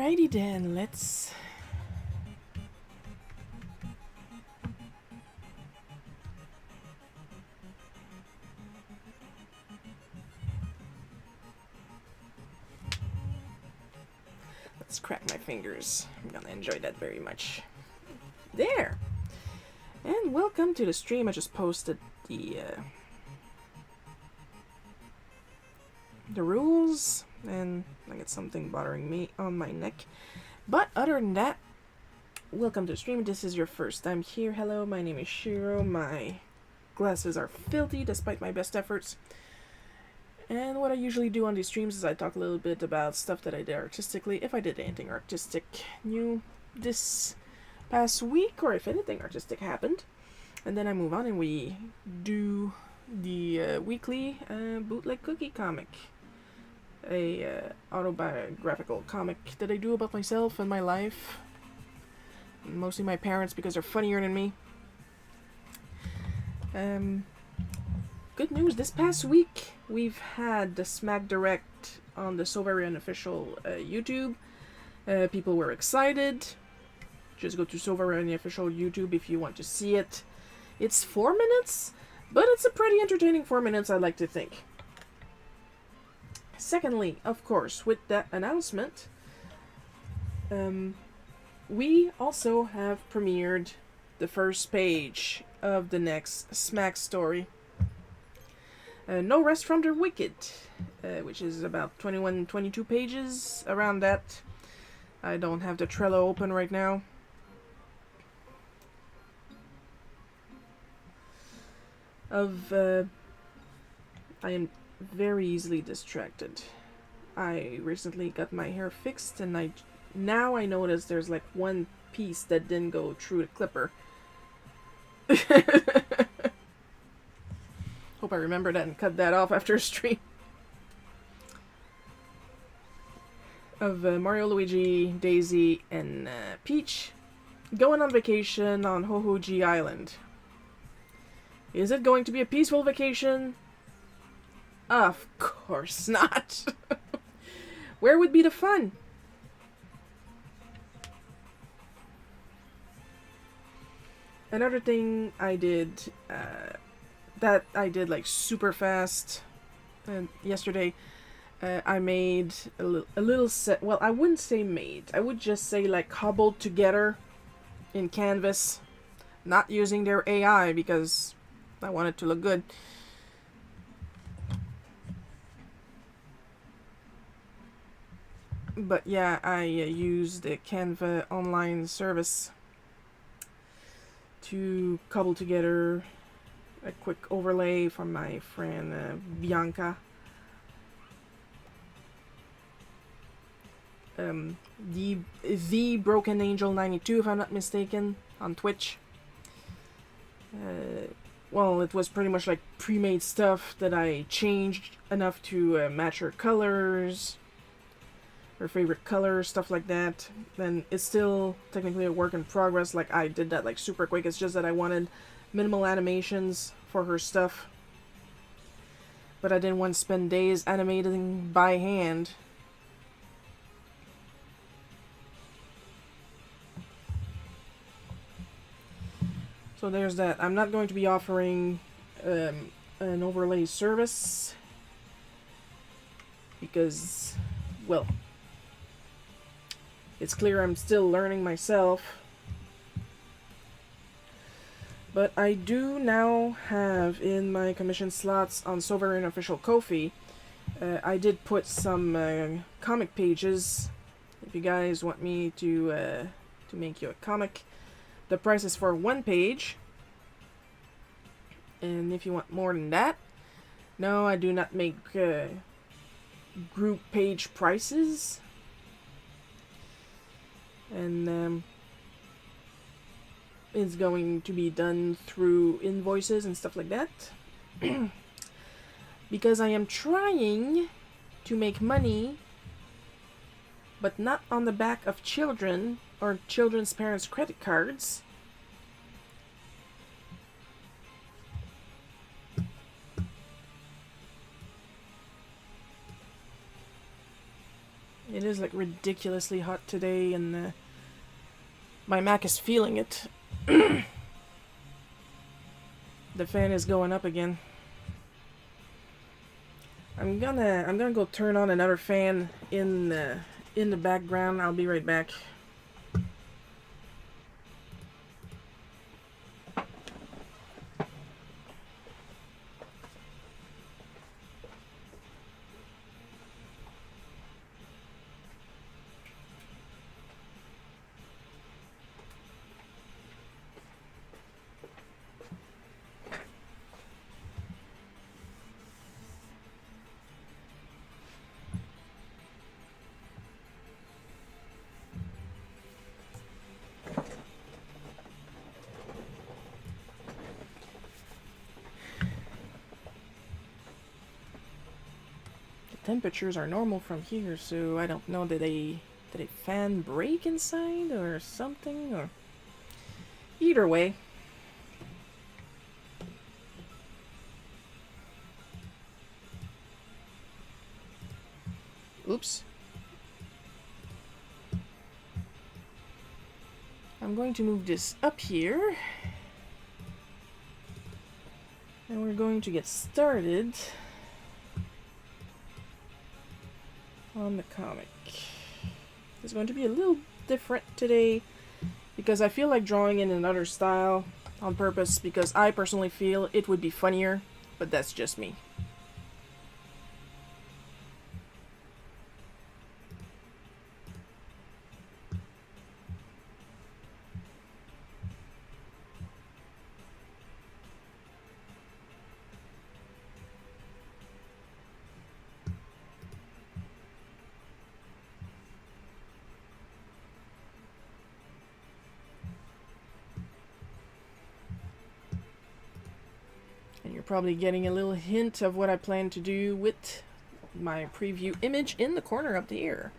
Alrighty then, let's crack my fingers. I'm gonna enjoy that very much. There! And welcome to the stream. I just posted the rules, and I got something bothering me on my neck. But other than that, welcome to the stream. This is your first time here. Hello, my name is Shiro. My glasses are filthy despite my best efforts. And what I usually do on these streams is I talk a little bit about stuff that I did artistically, if I did anything artistic new this past week, or if anything artistic happened. And then I move on and we do the weekly Bootleg cookie comic. A autobiographical comic that I do about myself and my life. Mostly my parents because they're funnier than me. Good news, this past week we've had the Smack Direct on the Sovarian official YouTube. People were excited. Just go to Sovarian official YouTube if you want to see it. It's 4 minutes, but it's a pretty entertaining 4 minutes, I like to think. Secondly, of course, with that announcement, we also have premiered the first page of the next Smack story. No Rest from the Wicked, which is about 22 pages, around that. I don't have the Trello open right now. I am very easily distracted. I recently got my hair fixed, and now I notice there's like one piece that didn't go through the clipper. Hope I remember that and cut that off after a stream. Of Mario, Luigi, Daisy, and Peach going on vacation on Hohoji Island. Is it going to be a peaceful vacation? Of course not. Where would be the fun? Another thing I did that I did like super fast yesterday, I made a little set. Well, I wouldn't say made. I would just say like cobbled together in Canvas, not using their AI because I want it to look good. But yeah, I used the Canva online service to cobble together a quick overlay from my friend Bianca. The Broken Angel 92, if I'm not mistaken, on Twitch. Well, it was pretty much like pre-made stuff that I changed enough to match her colors, her favorite color, stuff like that. Then it's still technically a work in progress. Like I did that like super quick. It's just that I wanted minimal animations for her stuff, but I didn't want to spend days animating by hand. So there's that. I'm not going to be offering an overlay service because, well, it's clear I'm still learning myself. But I do now have in my commission slots on Sovereign Official Ko-fi, I did put some comic pages. If you guys want me to make you a comic, the price is for one page. And if you want more than that, no, I do not make group page prices. And it's going to be done through invoices and stuff like that. Because I am trying to make money, but not on the back of children or children's parents' credit cards. It is like ridiculously hot today, and my Mac is feeling it. The fan is going up again. I'm gonna go turn on another fan in the background. I'll be right back. Temperatures are normal from here, so I don't know, did a fan break inside or something, or either way. Oops. I'm going to move this up here, and we're going to get started on the comic. It's going to be a little different today because I feel like drawing in another style on purpose because I personally feel it would be funnier, but that's just me. And you're probably getting a little hint of what I plan to do with my preview image in the corner up there.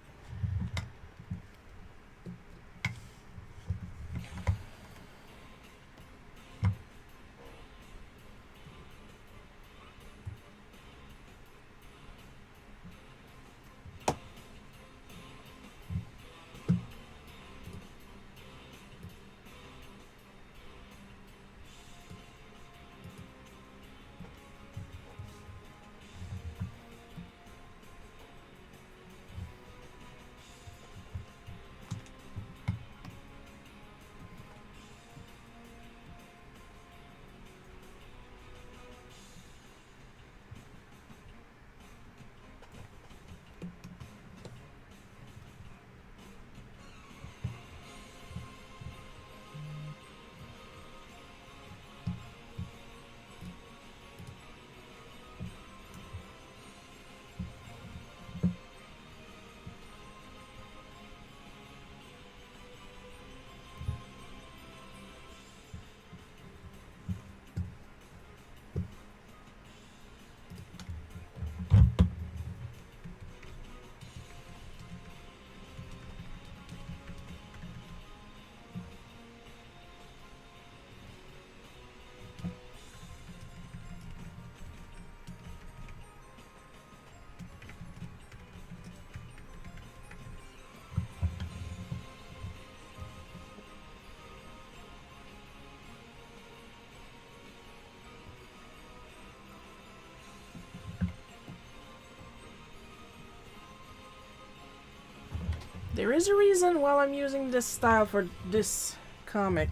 There is a reason why I'm using this style for this comic.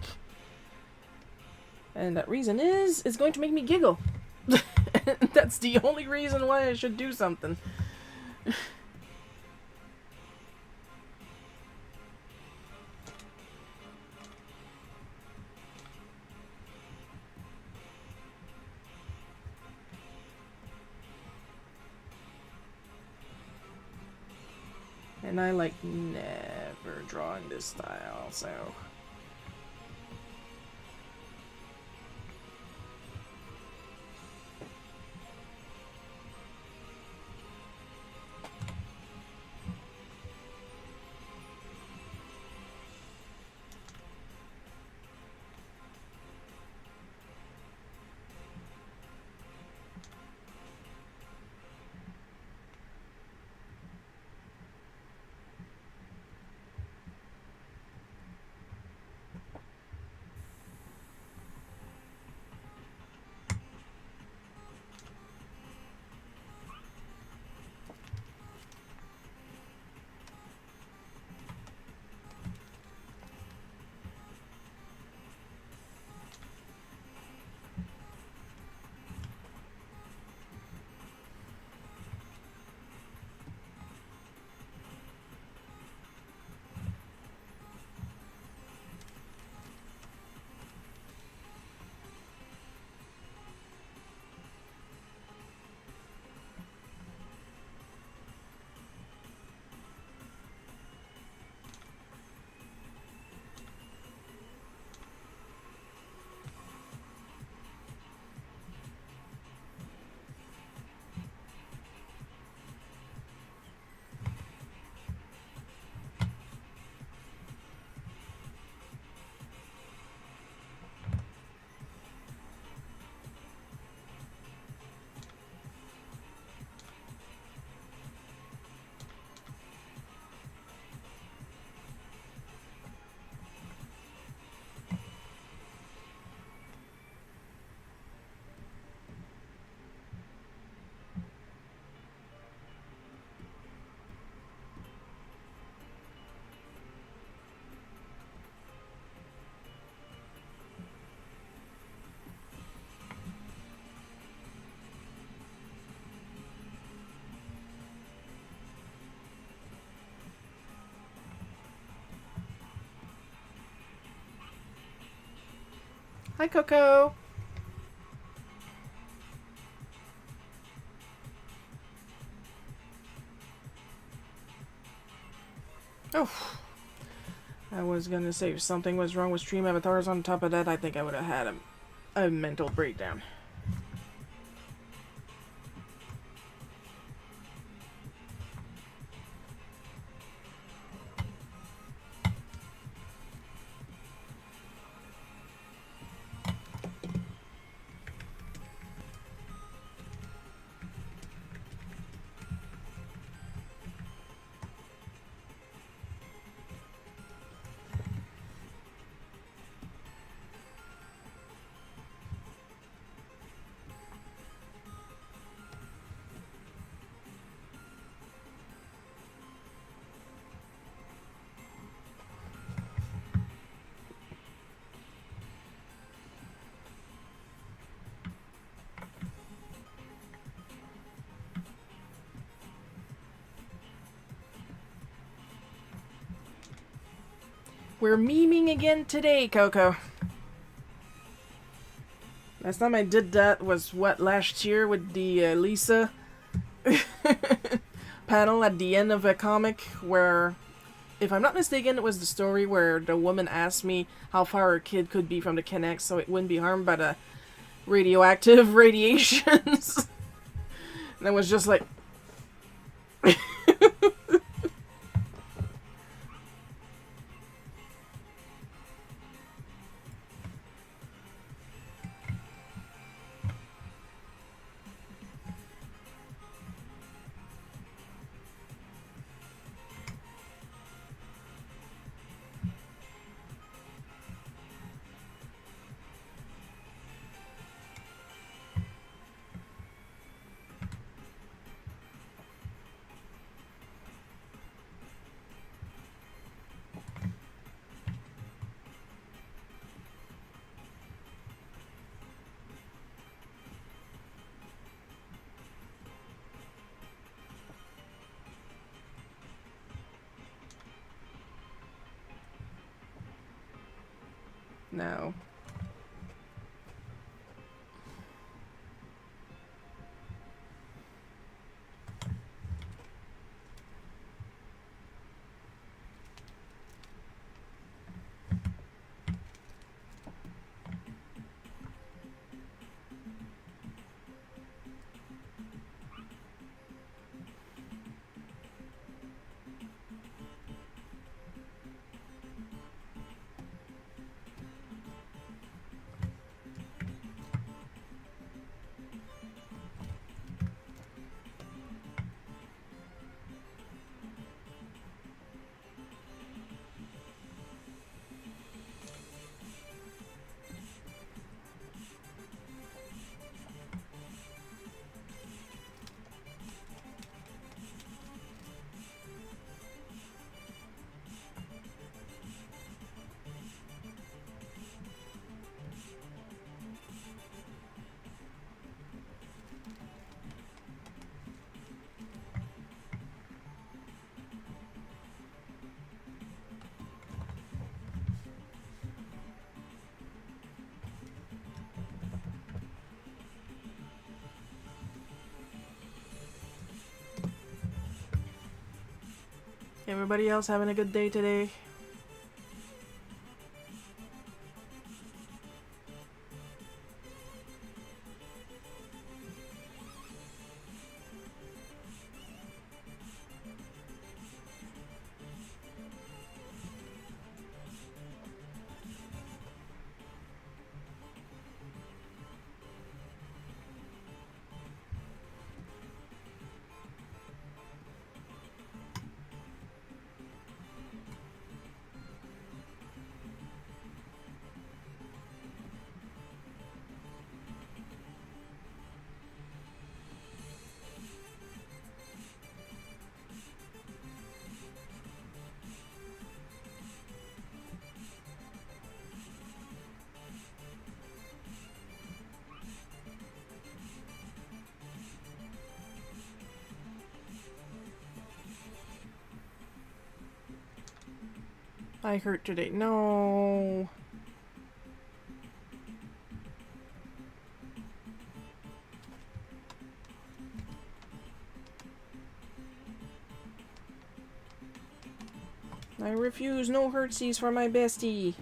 And that reason is, it's going to make me giggle. That's the only reason why I should do something. And I like never draw in this style, so... Hi, Coco. Oh, I was gonna say if something was wrong with stream avatars. On top of that, I think I would have had a mental breakdown. We're memeing again today, Coco. Last time I did that was, what, last year with the Lisa panel at the end of a comic where, if I'm not mistaken, it was the story where the woman asked me how far her kid could be from the Kinect so it wouldn't be harmed by the radioactive radiations. And I was just like... No. Everybody else having a good day today? I hurt today. No. I refuse. No hurtsies for my bestie.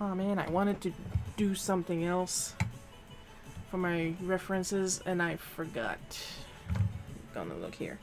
Oh man, I wanted to do something else for my references and I forgot. Gonna look here.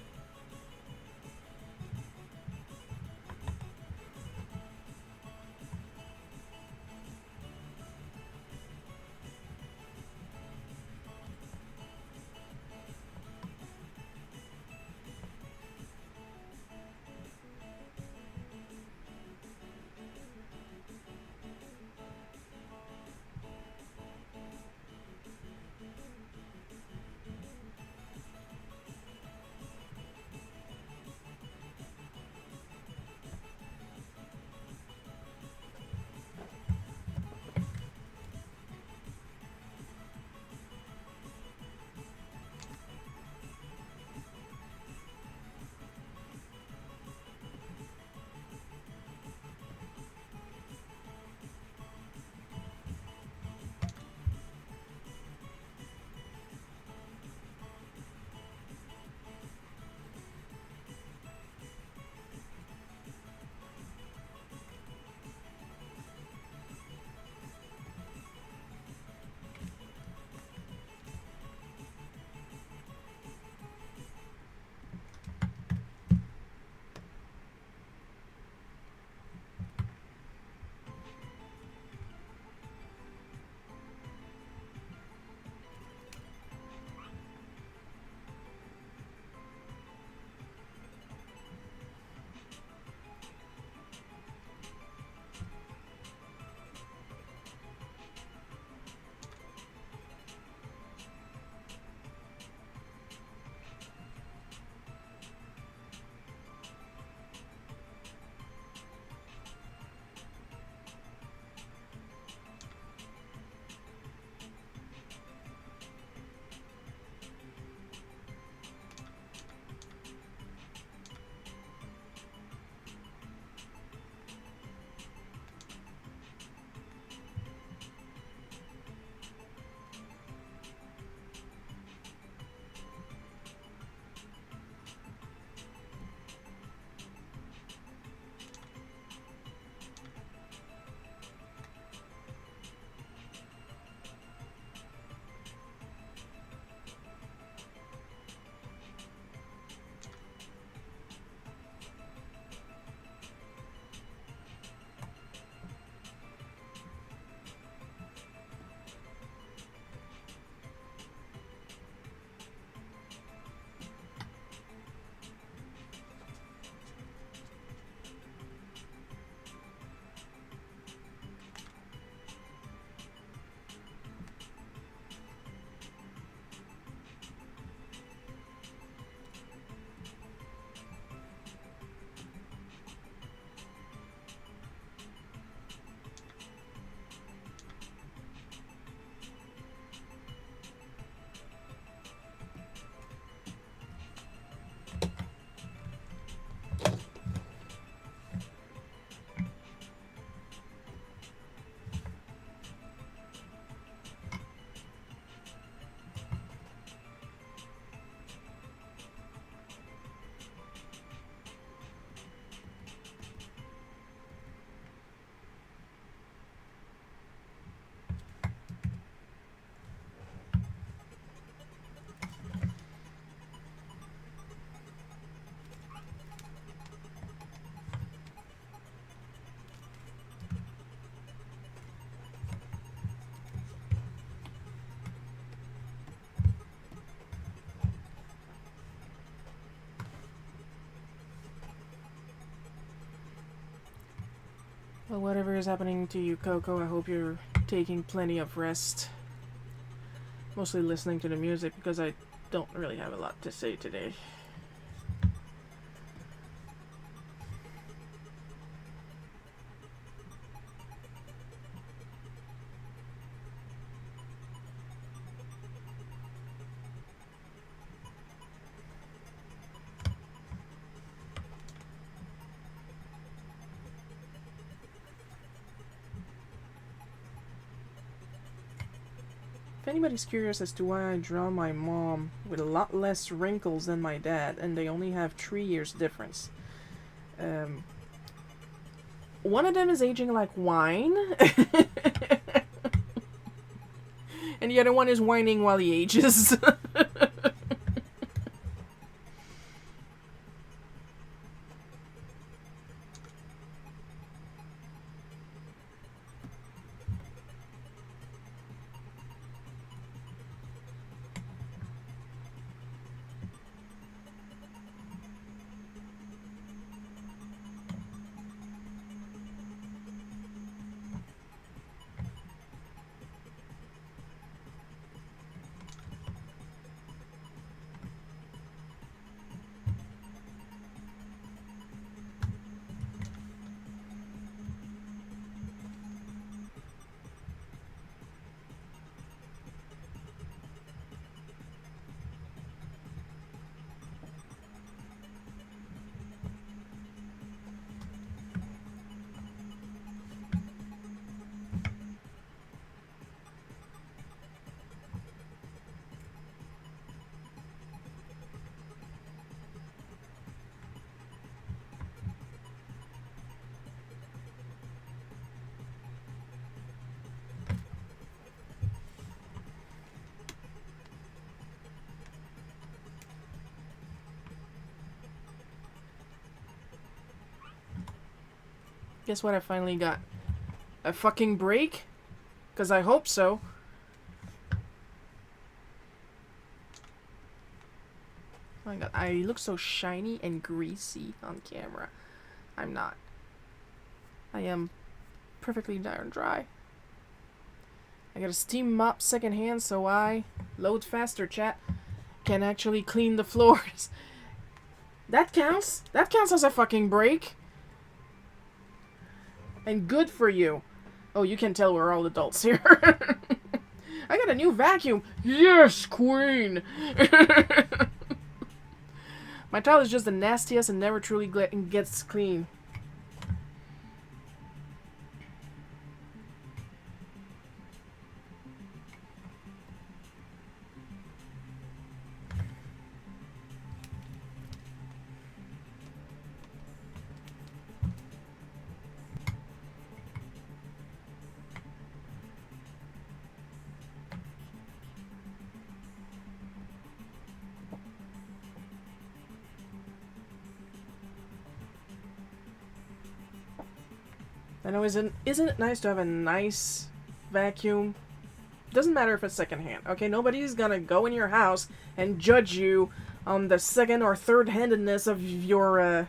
Well, whatever is happening to you, Coco, I hope you're taking plenty of rest. Mostly listening to the music because I don't really have a lot to say today. If anybody's curious as to why I draw my mom with a lot less wrinkles than my dad, and they only have 3 years difference. One of them is aging like wine, and the other one is whining while he ages. Guess what? I finally got a fucking break? Because I hope so. Oh my god, I look so shiny and greasy on camera. I'm not. I am perfectly darn dry. I got a steam mop secondhand, so I load faster, chat. Can actually clean the floors. That counts. That counts as a fucking break. And good for you. Oh, you can tell we're all adults here. I got a new vacuum. Yes, queen. My tile is just the nastiest and never truly gets clean. I know, isn't it nice to have a nice vacuum? Doesn't matter if it's secondhand, okay? Nobody's gonna go in your house and judge you on the second or third handedness of your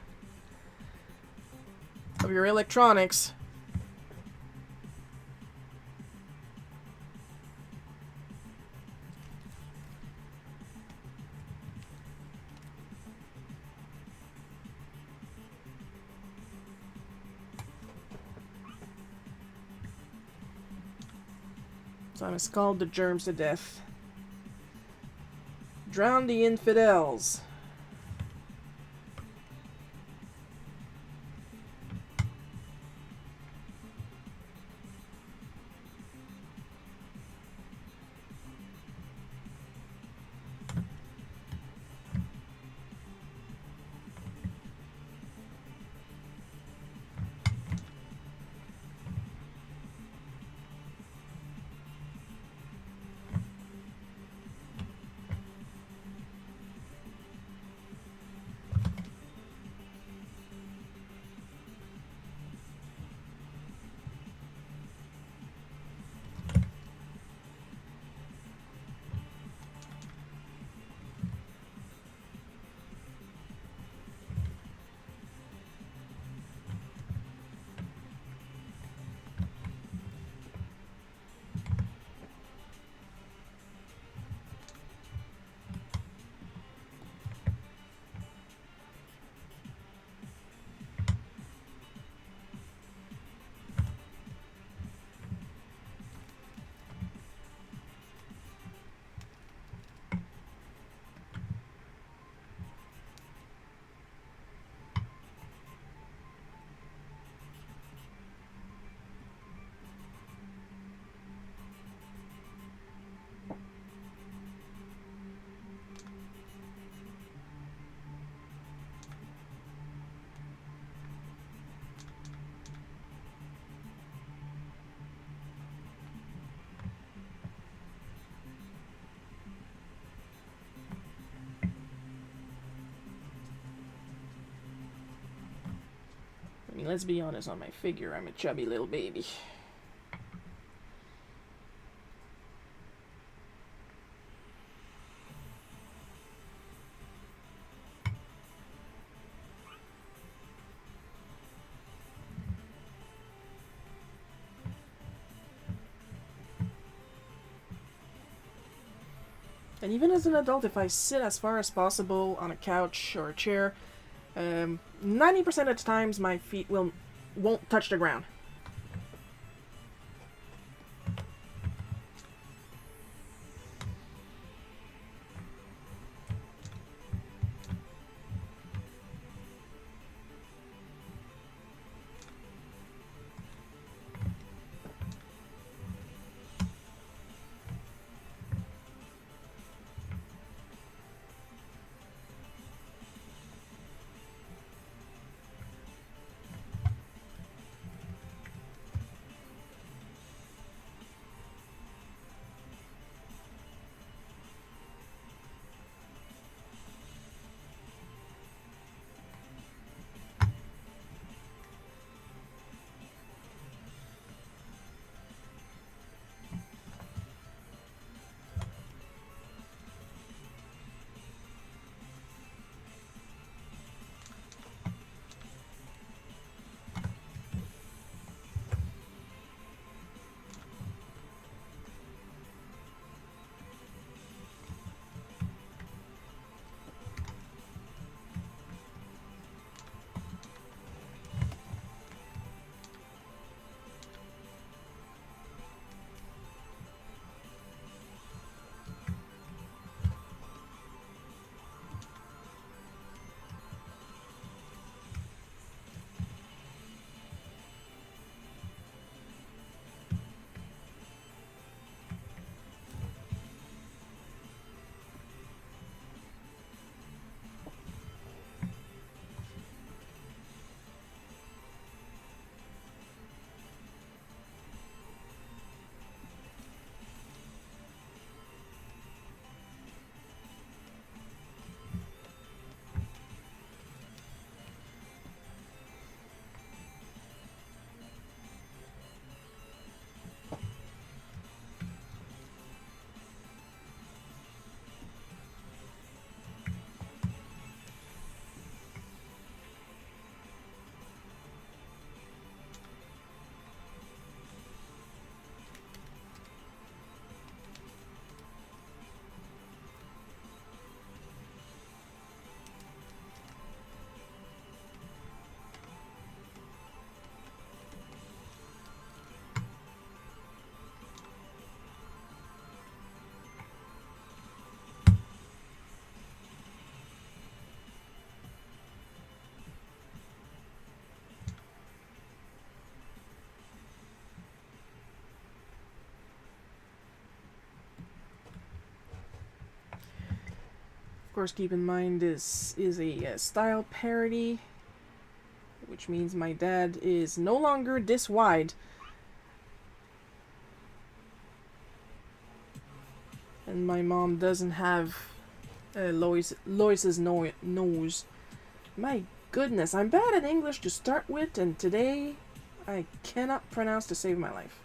electronics. So I'm gonna scald the germs to death. Drown the infidels. let's be honest, on my figure, I'm a chubby little baby. And even as an adult, if I sit as far as possible on a couch or a chair, 90% of the times my feet won't touch the ground. Of course, keep in mind this is a style parody, which means my dad is no longer this wide. And my mom doesn't have Lois's nose. My goodness, I'm bad at English to start with, and today I cannot pronounce to save my life.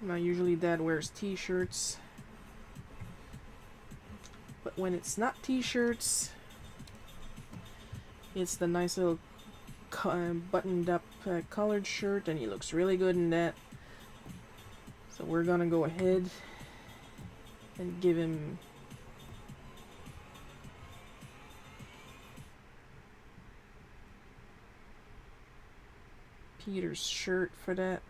Now, usually Dad wears t-shirts, but when it's not t-shirts, it's the nice little buttoned up collared shirt, and he looks really good in that. So we're gonna go ahead and give him Peter's shirt for that.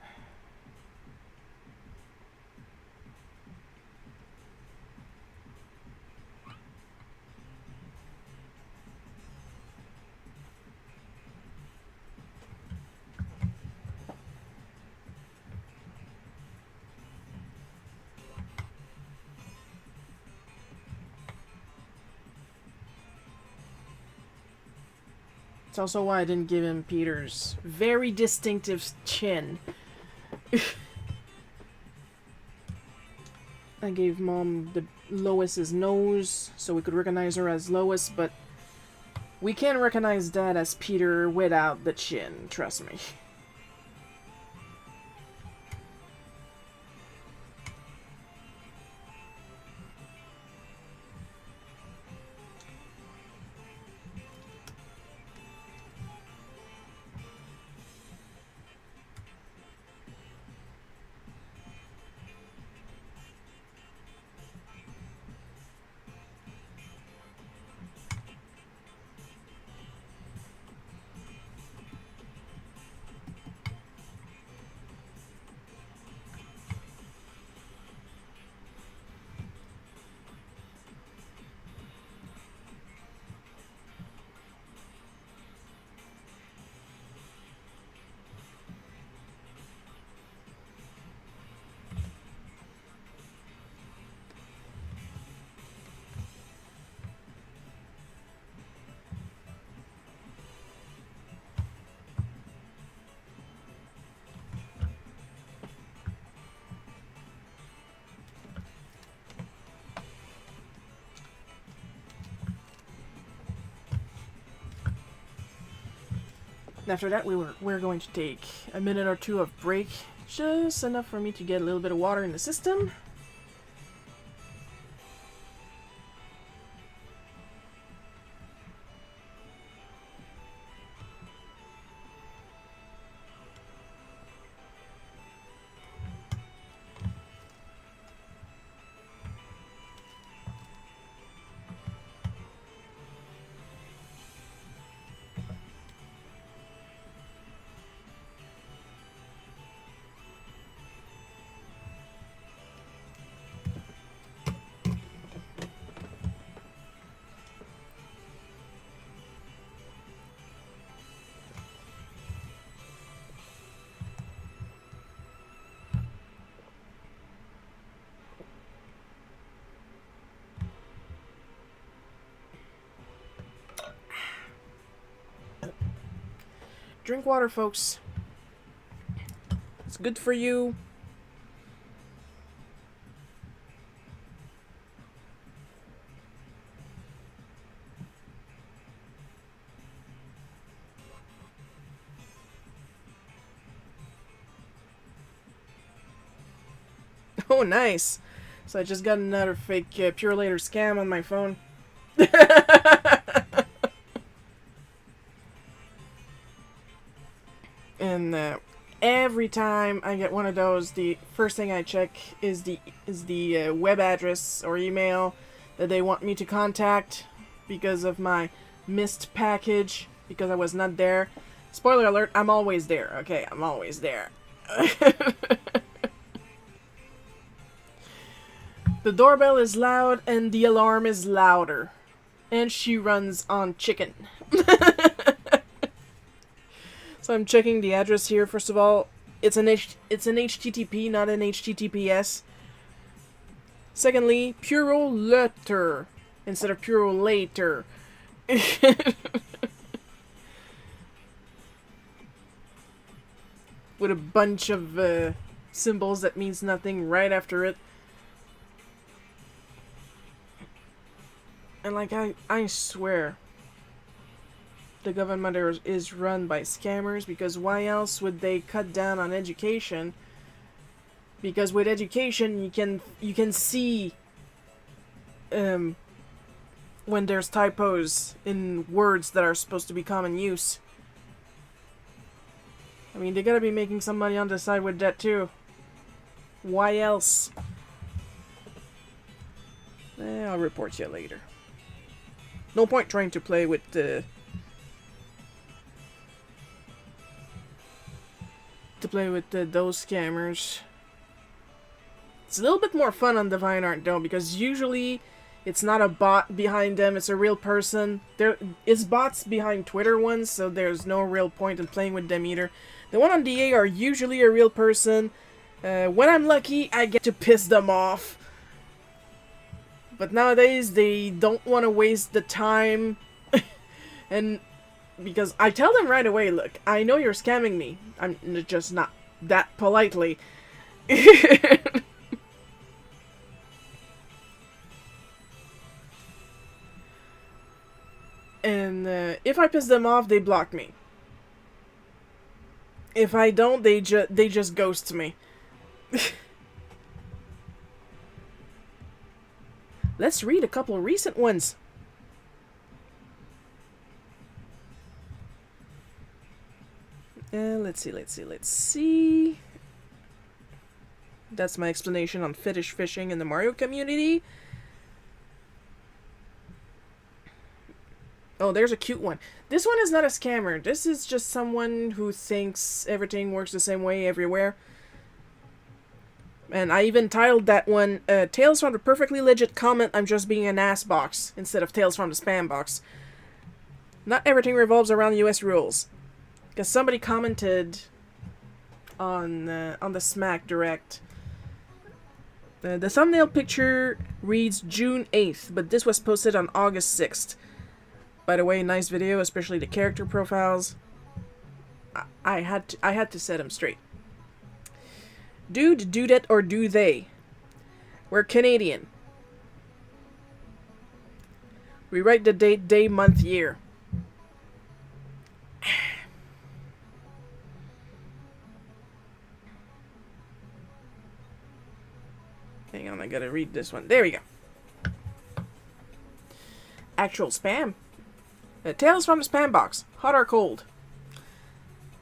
It's also why I didn't give him Peter's very distinctive chin. I gave Mom the Lois's nose so we could recognize her as Lois, but we can't recognize Dad as Peter without the chin, trust me. After that, we're going to take a minute or two of break, just enough for me to get a little bit of water in the system. Drink water, folks. It's good for you. Oh, nice. So I just got another fake Pure Later scam on my phone. And every time I get one of those, the first thing I check is the web address or email that they want me to contact because of my missed package, because I was not there. Spoiler alert, I'm always there. Okay, I'm always there. The doorbell is loud and the alarm is louder. And she runs on chicken. So I'm checking the address here. First of all, it's an HTTP, not an HTTPS. Secondly, Puro Later instead of Puro Later. With a bunch of symbols that means nothing right after it. And like, I swear, the government is run by scammers, because why else would they cut down on education Because with education, you can see when there's typos in words that are supposed to be common use. I mean, they gotta be making some money on the side with that too. Why else? I'll report you later. No point trying to play with those scammers. It's a little bit more fun on Divine Art though, because usually it's not a bot behind them, it's a real person. There is bots behind Twitter ones, so there's no real point in playing with them either. The one on DA are usually a real person. When I'm lucky, I get to piss them off. But nowadays, they don't want to waste the time. And because I tell them right away, look, I know you're scamming me. I'm just not that politely. And if I piss them off, they block me. If I don't, they just ghost me. Let's read a couple recent ones. Let's see. That's my explanation on fetish fishing in the Mario community. Oh, there's a cute one. This one is not a scammer. This is just someone who thinks everything works the same way everywhere. And I even titled that one, Tales from the Perfectly Legit Comment, I'm Just Being an Ass Box, instead of Tales from the Spam Box. Not everything revolves around US rules. Because somebody commented on the Smack Direct. The thumbnail picture reads June 8th, but this was posted on August 6th. By the way, nice video, especially the character profiles. I had to set them straight. Dude, do that or do they? We're Canadian. We write the date, day, month, year. Hang on, I gotta read this one. There we go. Actual spam. Tales from the Spam Box. Hot or cold?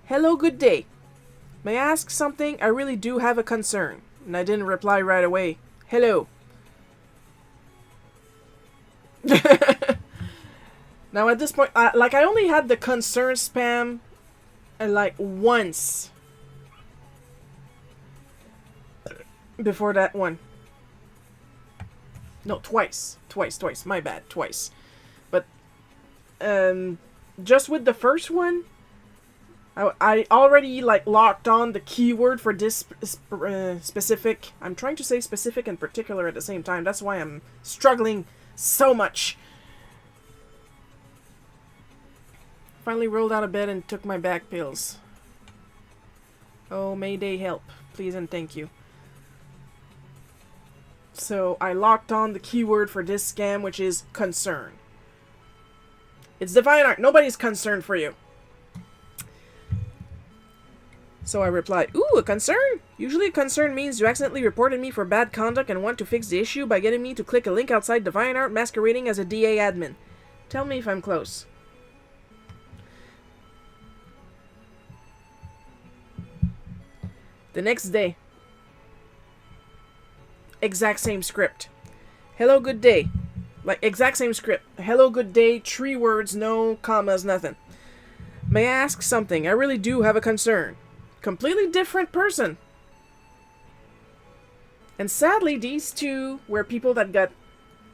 Hello, good day. May I ask something? I really do have a concern. And I didn't reply right away. Hello. Now at this point, I only had the concern spam like once before that one. No, twice. My bad, twice. But just with the first one, I already like locked on the keyword for this specific. I'm trying to say specific and particular at the same time. That's why I'm struggling so much. Finally rolled out of bed and took my back pills. Oh, may they help. Please and thank you. So I locked on the keyword for this scam, which is concern. It's Divine Art. Nobody's concerned for you. So I replied, ooh, a concern? Usually a concern means you accidentally reported me for bad conduct and want to fix the issue by getting me to click a link outside Divine Art masquerading as a DA admin. Tell me if I'm close. The next day. Exact same script. Hello, good day. Like, exact same script. Hello, good day, 3 words, no commas, nothing. May I ask something? I really do have a concern. Completely different person. And sadly, these two were people that got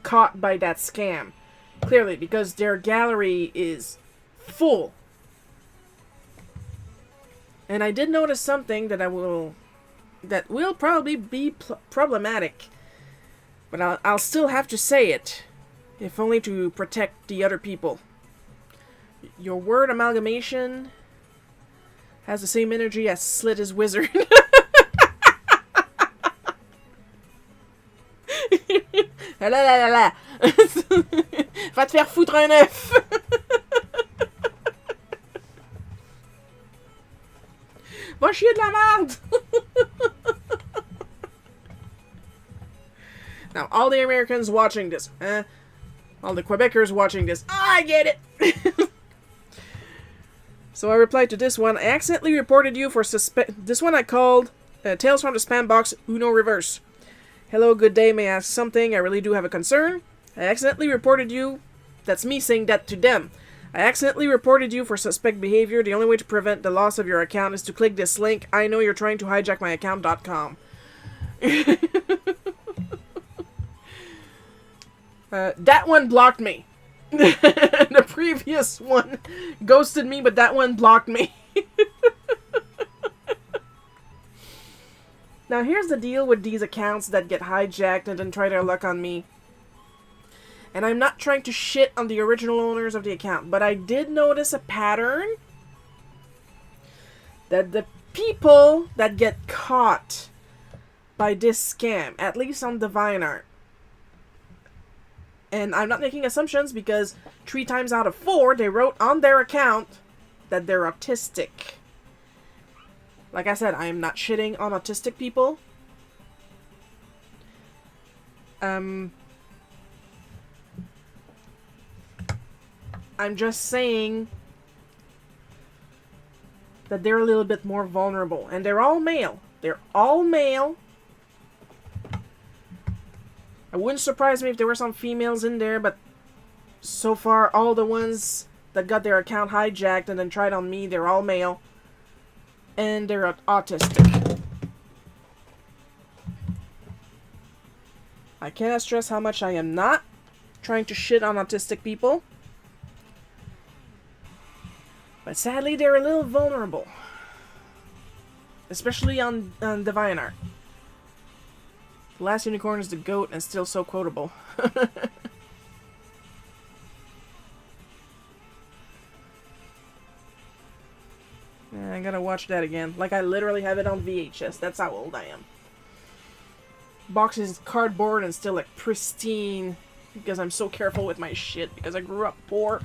caught by that scam. Clearly, because their gallery is full. And I did notice something that will probably be problematic. But I'll still have to say it. If only to protect the other people. Your word amalgamation has the same energy as Slit is Wizard. La la la la. Va te faire foutre un œuf. Va chier de la merde. Now, all the Americans watching this, all the Quebecers watching this, I get it! So I replied to this one. I accidentally reported you for This one I called Tales from the Spam Box Uno Reverse. Hello, good day. May I ask something? I really do have a concern. I accidentally reported you. That's me saying that to them. I accidentally reported you for suspect behavior. The only way to prevent the loss of your account is to click this link. I know you're trying to hijack my account.com. That one blocked me. The previous one ghosted me, but that one blocked me. Now, here's the deal with these accounts that get hijacked and then try their luck on me. And I'm not trying to shit on the original owners of the account, but I did notice a pattern that the people that get caught by this scam, at least on Divine Art, and I'm not making assumptions because 3 times out of 4 they wrote on their account that they're autistic. Like I said, I am not shitting on autistic people. I'm just saying that they're a little bit more vulnerable. And they're all male. They're all male. It wouldn't surprise me if there were some females in there, but so far all the ones that got their account hijacked and then tried on me, they're all male. And they're autistic. I cannot stress how much I am not trying to shit on autistic people. But sadly, they're a little vulnerable. Especially on Divine Art. The last unicorn is the goat and still so quotable. Yeah, I gotta watch that again. Like, I literally have it on VHS. That's how old I am. Box is cardboard and still, like, pristine. Because I'm so careful with my shit. Because I grew up poor.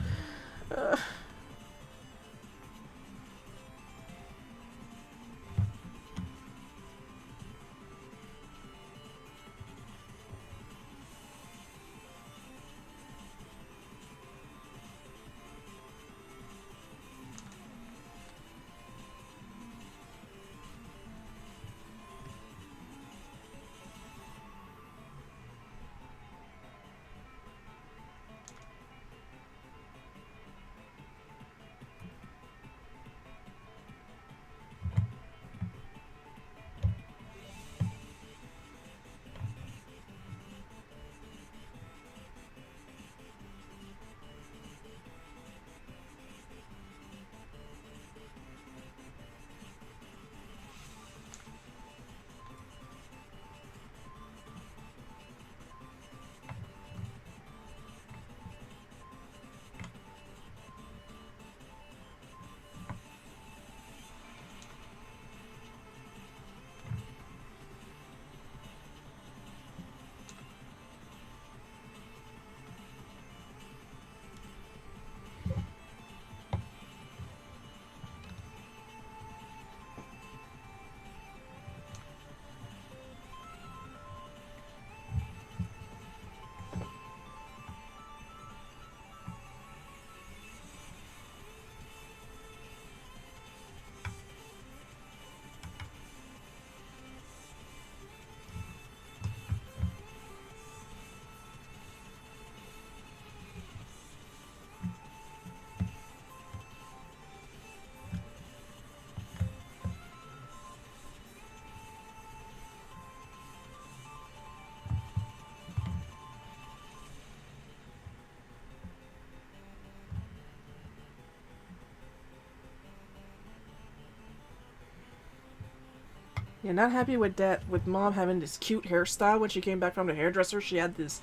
You're not happy with that, with Mom having this cute hairstyle when she came back from the hairdresser. She had this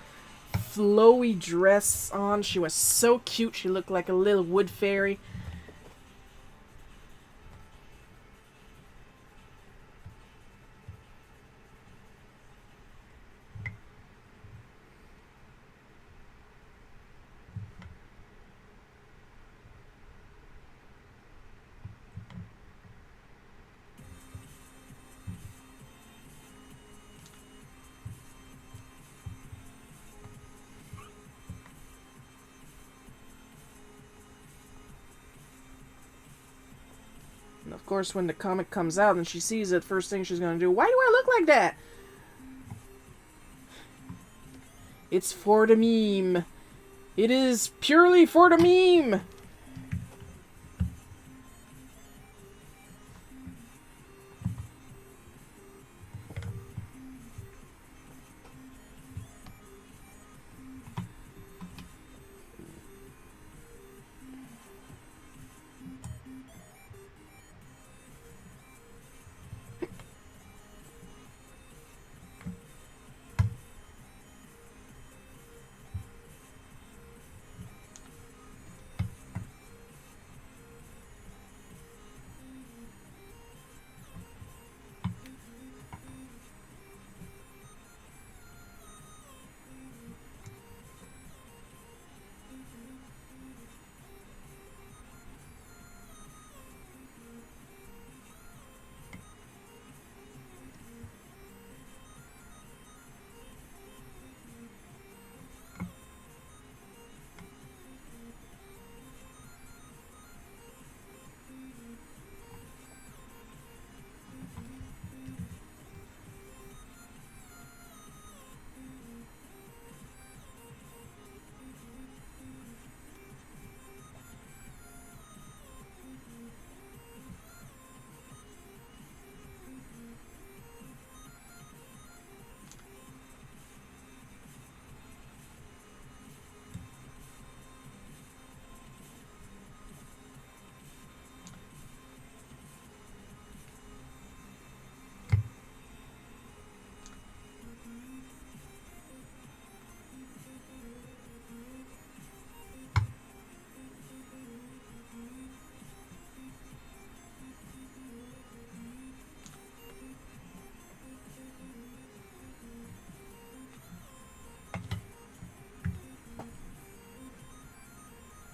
flowy dress on. She was so cute. She looked like a little wood fairy. Of course, when the comic comes out and she sees it, first thing she's gonna do, why do I look like that? It's for the meme. It is purely for the meme.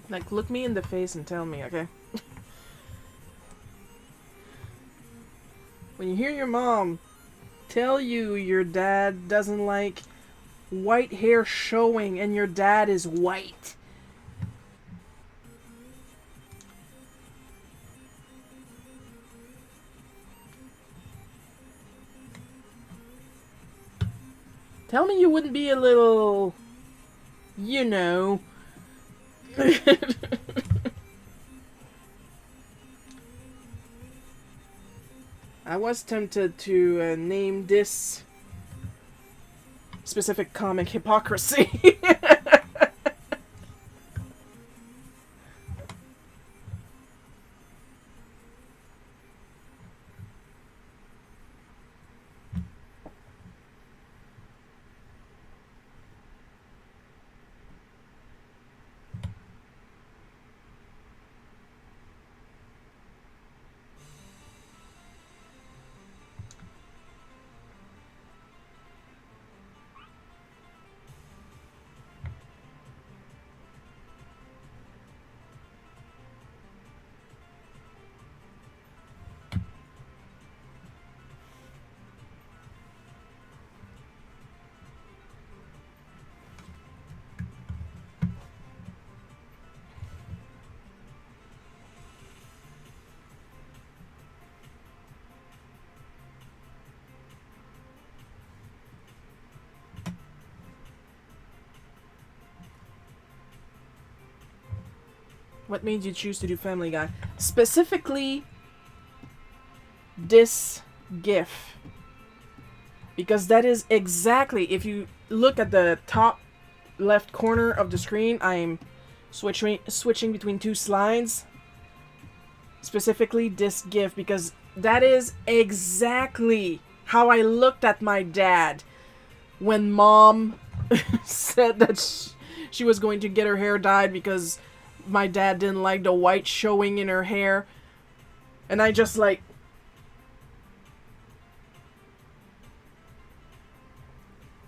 Like, look me in the face and tell me, okay? When you hear your mom tell you your dad doesn't like white hair showing and your dad is white. Tell me you wouldn't be a little, you know. I was tempted to name this specific comic Hypocrisy. What made you choose to do Family Guy? Specifically, this GIF. Because that is exactly, if you look at the top left corner of the screen, I'm switching between two slides. Specifically, this GIF, because that is exactly how I looked at my dad when Mom said that she was going to get her hair dyed because my dad didn't like the white showing in her hair. And I just like...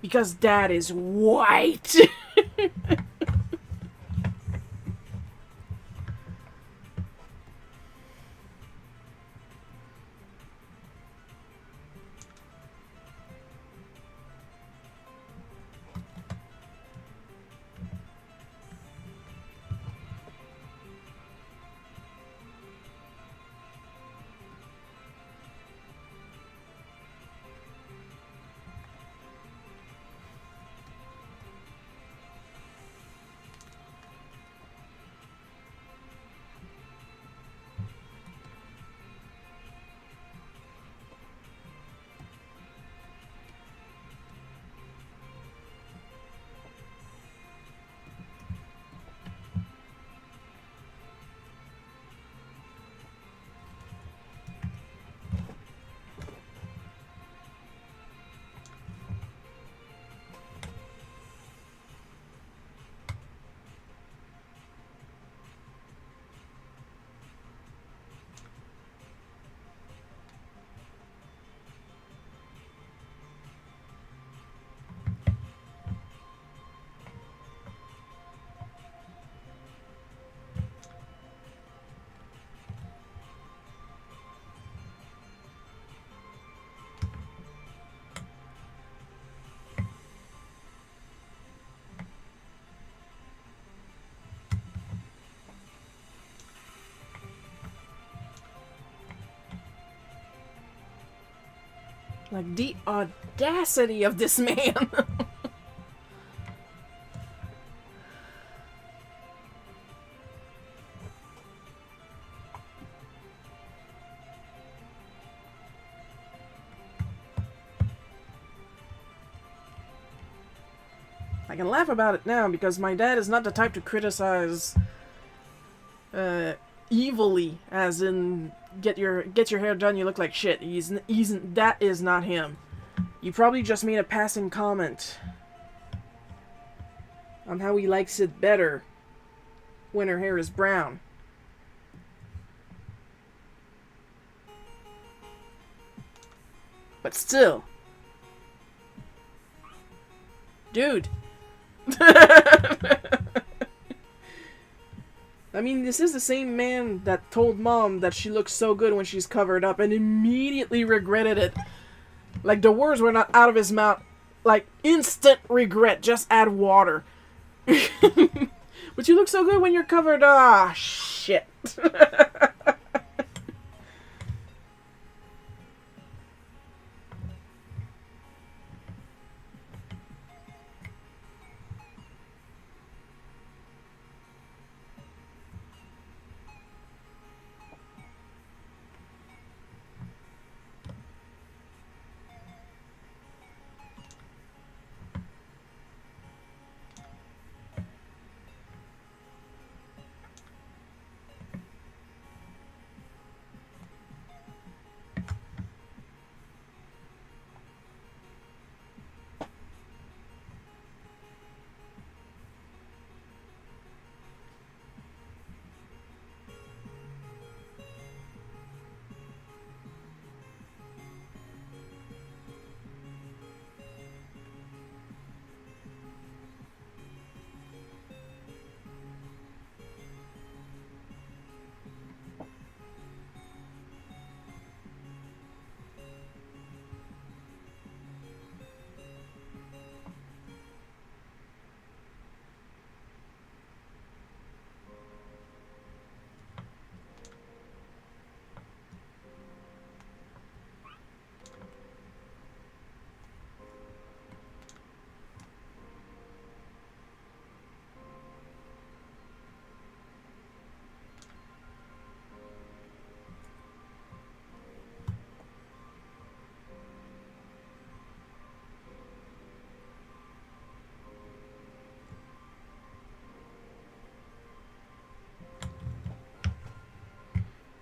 Because Dad is white! Like, the audacity of this man. I can laugh about it now because my dad is not the type to criticize evilly, as in get your hair done, you look like shit. That is not him. You probably just made a passing comment on how he likes it better when her hair is brown. But still, dude. I mean, this is the same man that told mom that she looks so good when she's covered up and immediately regretted it. Like, the words were not out of his mouth. Like, instant regret. Just add water. But you look so good when you're covered. Ah, shit.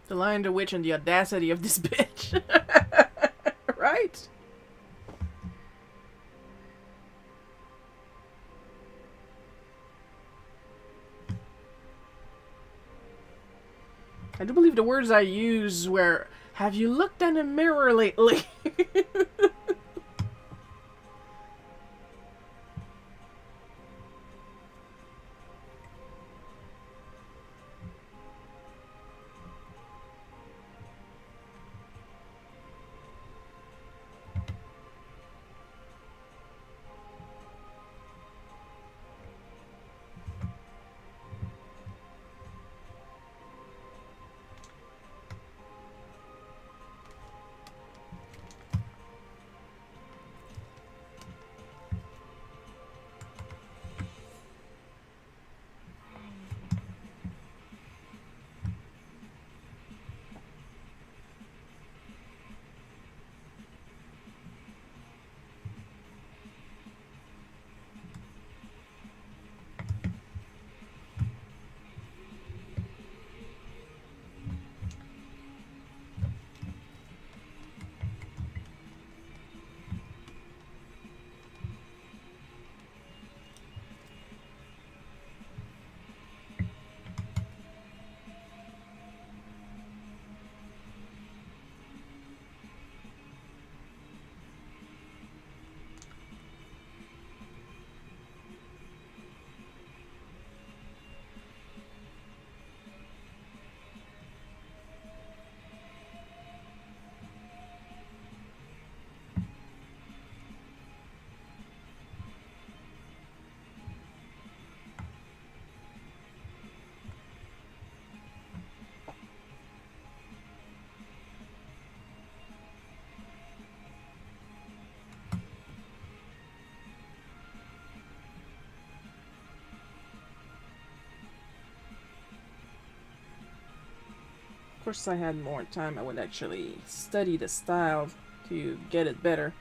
The Lion, the Witch, and the audacity of this bitch. Right? I do believe the words I use were, have you looked in a mirror lately? course, I had more time, I would actually study the style to get it better.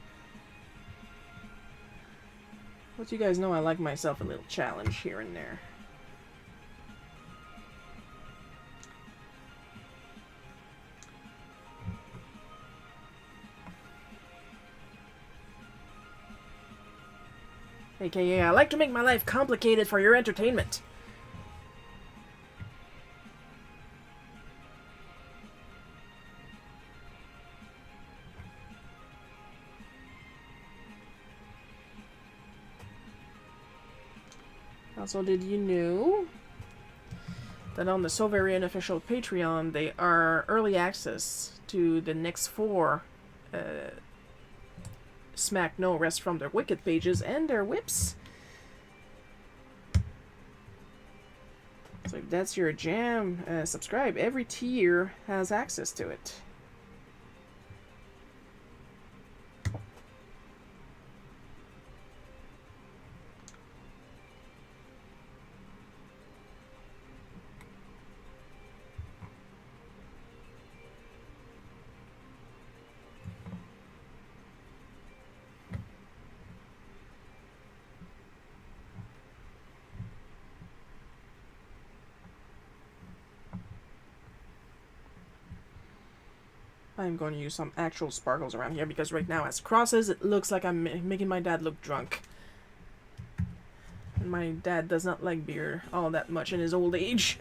But you guys know I like myself a little challenge here and there. AKA, I like to make my life complicated for your entertainment. Also, did you know that on the So Very Unofficial Patreon, they are early access to the next 4 Smack No Rest from their Wicked pages and their whips? So if that's your jam, subscribe. Every tier has access to it. I'm going to use some actual sparkles around here because right now as crosses it looks like I'm making my dad look drunk. And my dad does not like beer all that much in his old age.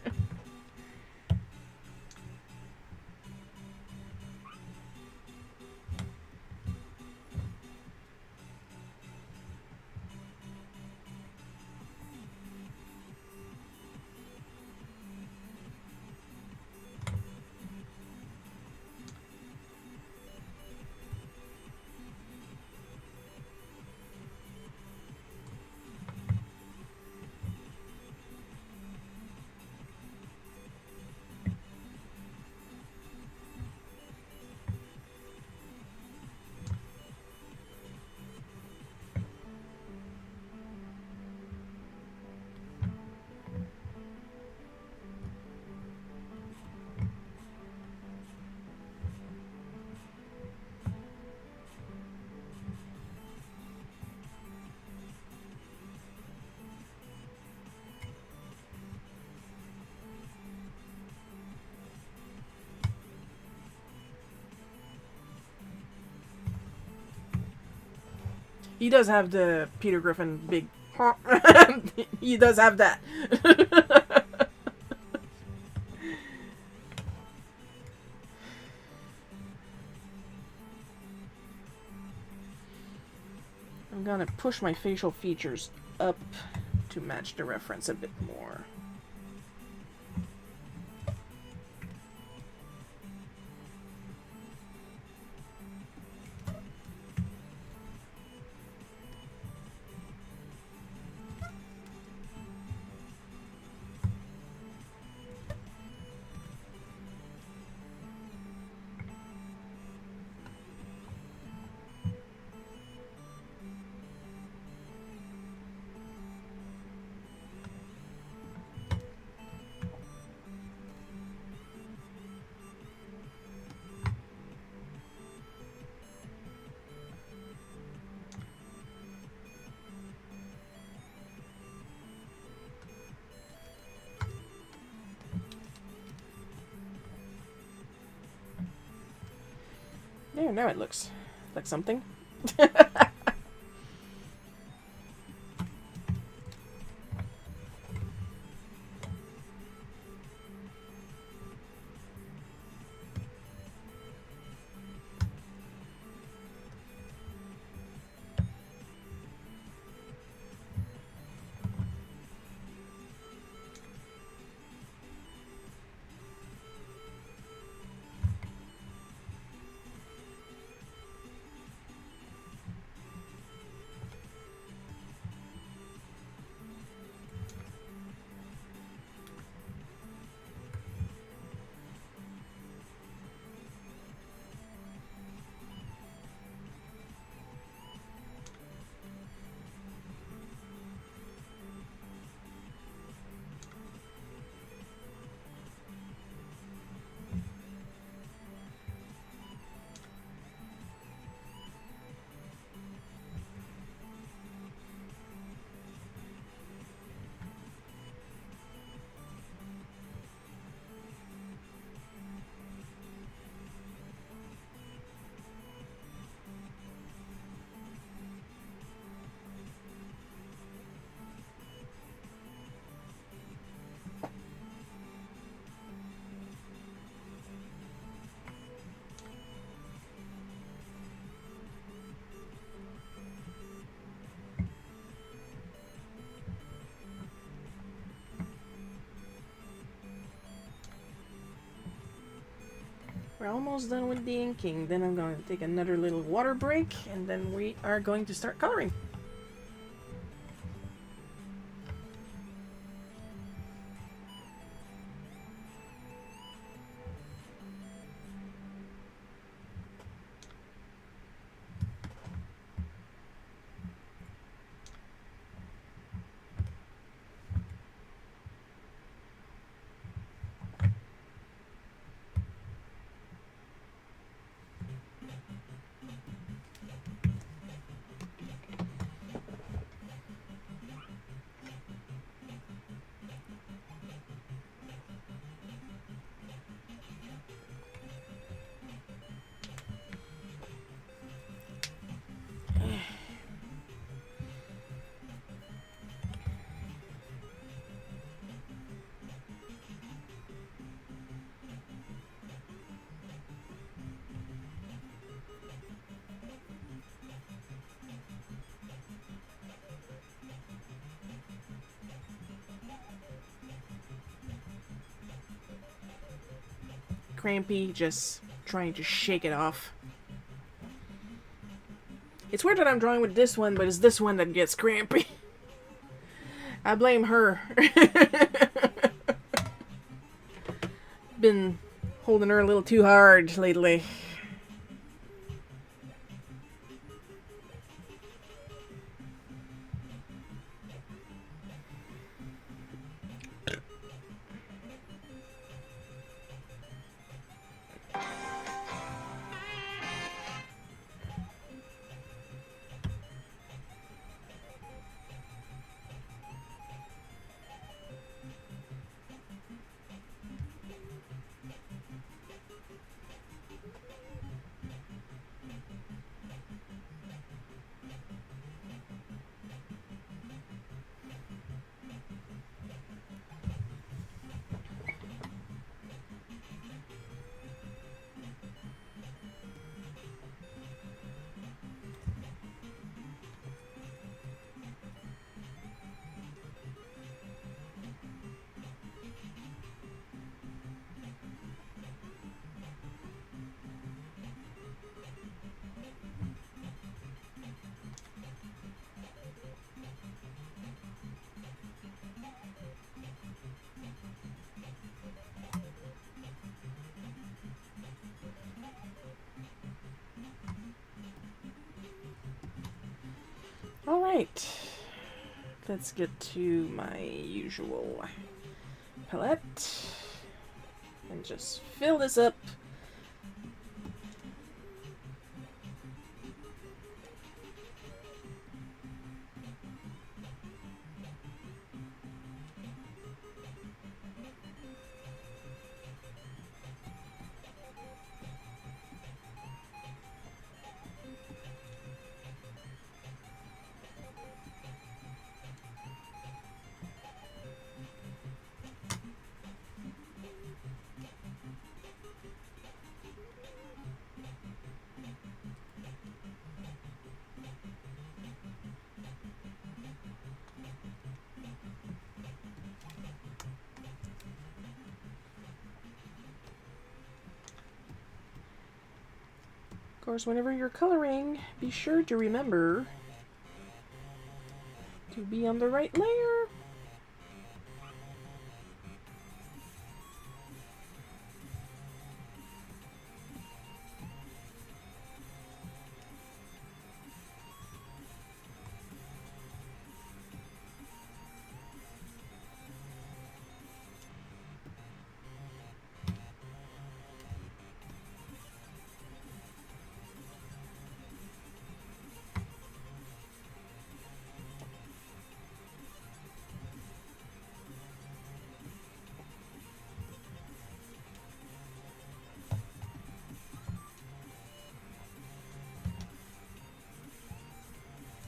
He does have the Peter Griffin big... He does have that. I'm gonna push my facial features up to match the reference a bit more. There, now it looks like something. We're almost done with the inking. Then I'm going to take another little water break, and then we are going to start coloring. Crampy, just trying to shake it off. It's weird that I'm drawing with this one, but it's this one that gets crampy. I blame her. Been holding her a little too hard lately. Alright, let's get to my usual palette and just fill this up. Of course, whenever you're coloring, be sure to remember to be on the right layer.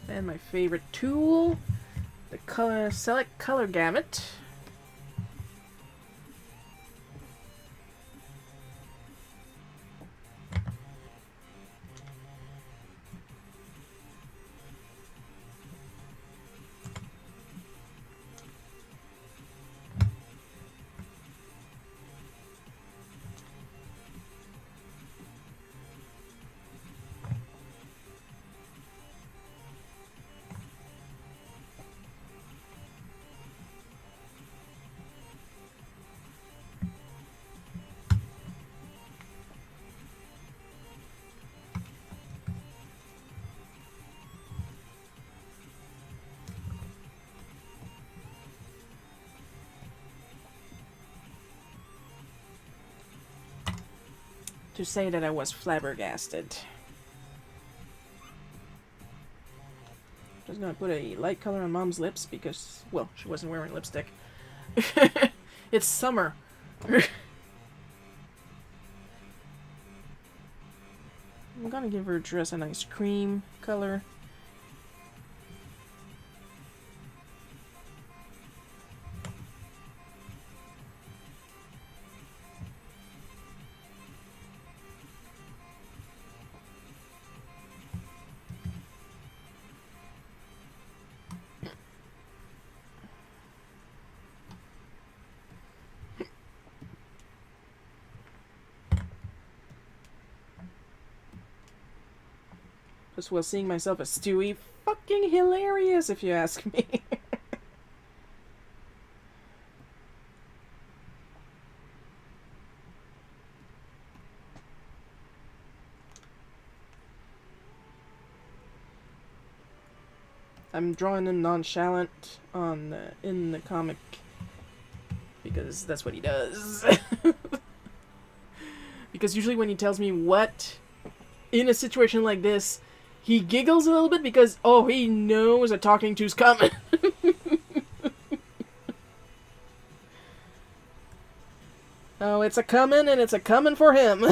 And my favorite tool, the select color gamut. to say that I was flabbergasted. Just gonna put a light color on Mom's lips because, well, she wasn't wearing lipstick. It's summer. I'm gonna give her dress a nice cream color. Just while seeing myself as Stewie, fucking hilarious if you ask me. I'm drawing him nonchalant on in the comic because that's what he does. Because usually when he tells me what in a situation like this, he giggles a little bit because, oh, he knows a talking to's coming. Oh, it's a coming, and it's a coming for him.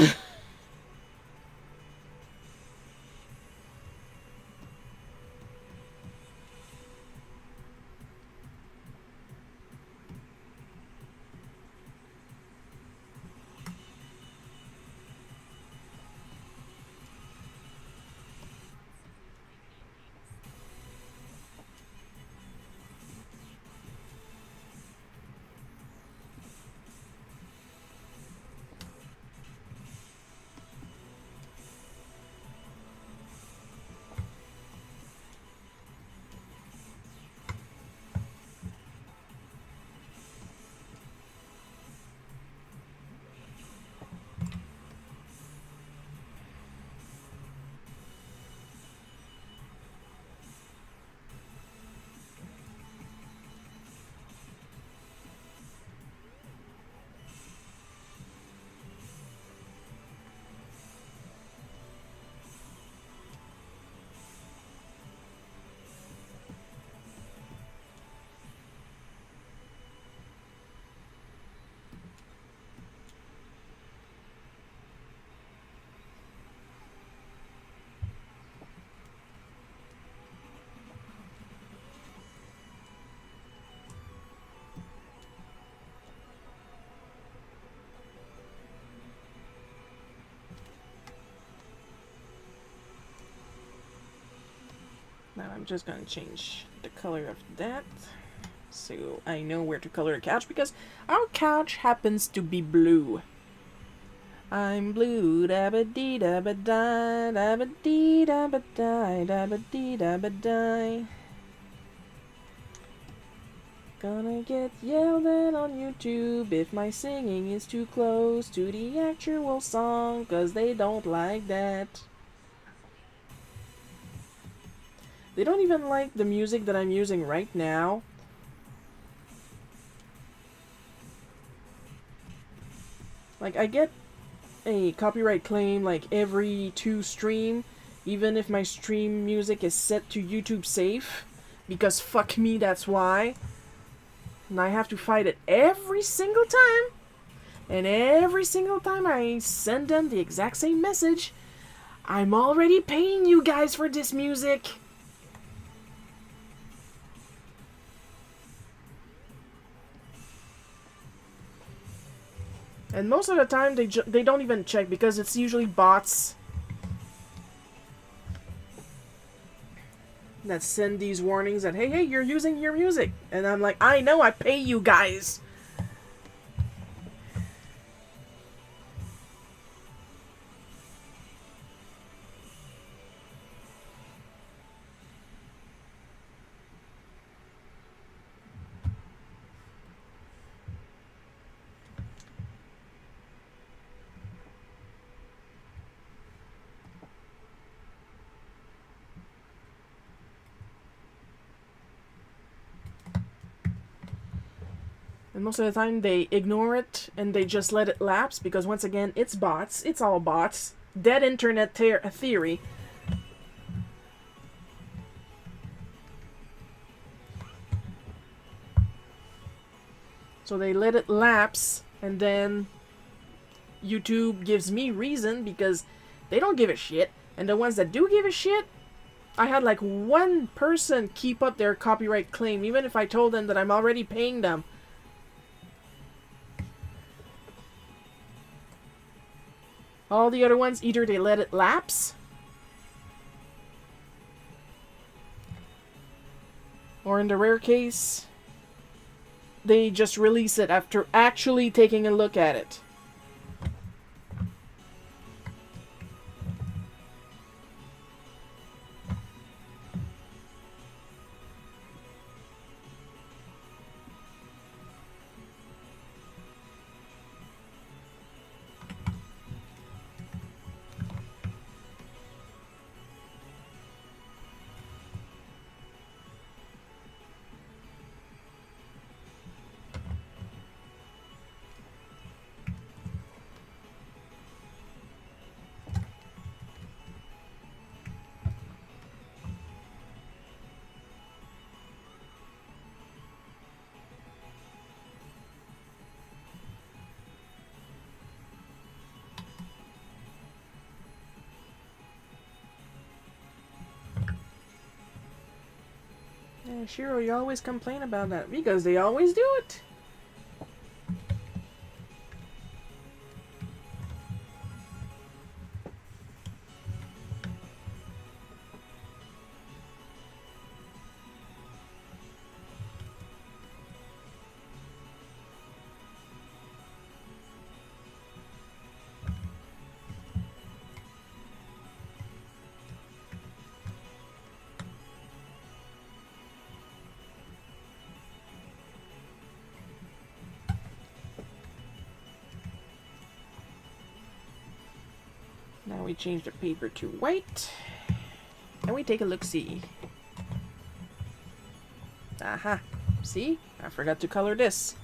Now I'm just gonna change the color of that so I know where to color a couch because our couch happens to be blue. I'm blue, da ba dee da ba die, da ba dee da ba die, da ba dee da ba die. Gonna get yelled at on YouTube if my singing is too close to the actual song, 'cause they don't like that. They don't even like the music that I'm using right now. Like, I get a copyright claim like every 2 stream, even if my stream music is set to YouTube safe, because fuck me, that's why. And I have to fight it every single time. And every single time I send them the exact same message, I'm already paying you guys for this music. And most of the time, they don't even check because it's usually bots that send these warnings that, hey, you're using your music. And I'm like, I know, I pay you guys. And most of the time they ignore it and they just let it lapse because once again, it's bots. It's all bots. Dead internet theory. So they let it lapse and then YouTube gives me reason because they don't give a shit. And the ones that do give a shit, I had like one person keep up their copyright claim, even if I told them that I'm already paying them. All the other ones, either they let it lapse, or in the rare case, they just release it after actually taking a look at it. Yeah, Shiro, you always complain about that because they always do it. Now we change the paper to white. And we take a look-see. Aha. See? I forgot to color this.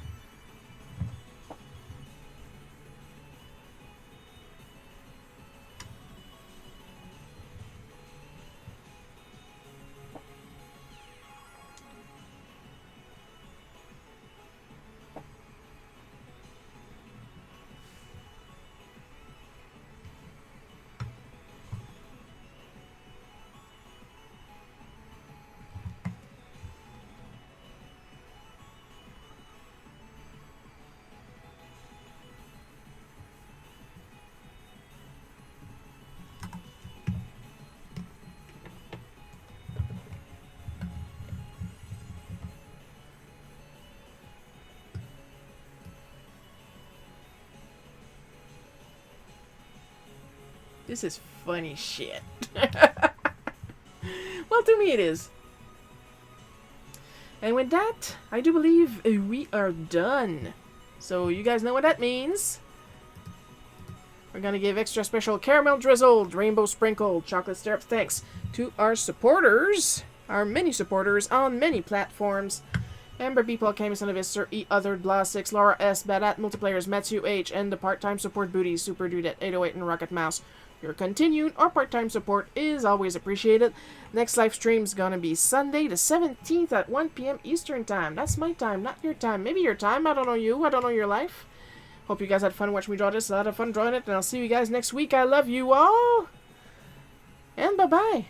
This is funny shit. Well, to me it is. And with that, I do believe we are done. So you guys know what that means. We're gonna give extra special caramel drizzled, rainbow sprinkled, chocolate syrup thanks to our supporters, our many supporters on many platforms. Amber People, Camus and Sir E. Other, Blah 6, Laura S, Badat, Multiplayers, Matthew H, and the part-time support booties, Super Dude at 808 and Rocket Mouse. Your continued or part-time support is always appreciated. Next live stream's gonna be Sunday the 17th at 1 p.m. Eastern Time. That's my time, not your time. Maybe your time, I don't know you, I don't know your life. Hope you guys had fun watching me draw this, a lot of fun drawing it, and I'll see you guys next week. I love you all, and bye-bye.